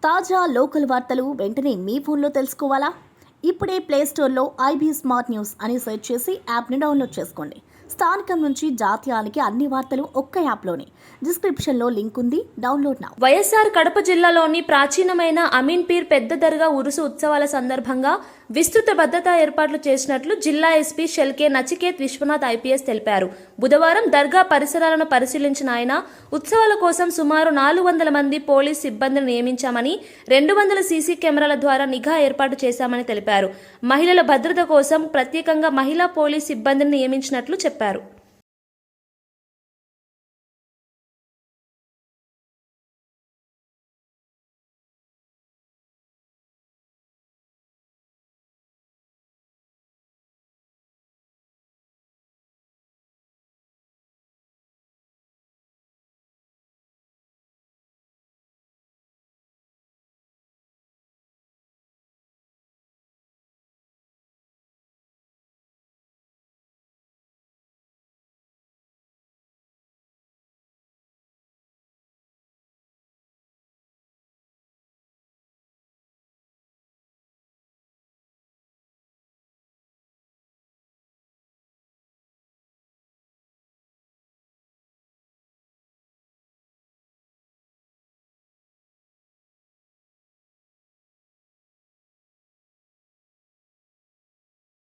తాజా లోకల్ వార్తలు వెంటనే మీ ఫోన్లో తెలుసుకోవాలా? ఇప్పుడే ప్లేస్టోర్లో ఐబీ స్మార్ట్ న్యూస్ అని సెర్చ్ చేసి యాప్ని డౌన్లోడ్ చేసుకోండి. స్థానికం నుంచి జాతీయానికి అన్ని వార్తలు ఒక్క యాప్లోనే. డిస్క్రిప్షన్లో లింక్ ఉంది, డౌన్లోడ్ నౌ. వైఎస్ఆర్ కడప జిల్లాలోని ప్రాచీనమైన అమీన్ పీర్ పెద్ద దర్గా ఉరుసు ఉత్సవాల సందర్భంగా విస్తృత భద్రతా ఏర్పాట్లు చేసినట్లు జిల్లా ఎస్పీ షెల్కే నచికేత్ విశ్వనాథ్ ఐపీఎస్ తెలిపారు. బుధవారం దర్గా పరిసరాలను పరిశీలించిన ఆయన ఉత్సవాల కోసం సుమారు 400 మంది పోలీస్ సిబ్బందిని నియమించామని, 200 సీసీ కెమెరాల ద్వారా నిఘా ఏర్పాటు చేశామని తెలిపారు. మహిళల భద్రత కోసం ప్రత్యేకంగా మహిళా పోలీస్ సిబ్బందిని నియమించినట్లు చెప్పారు.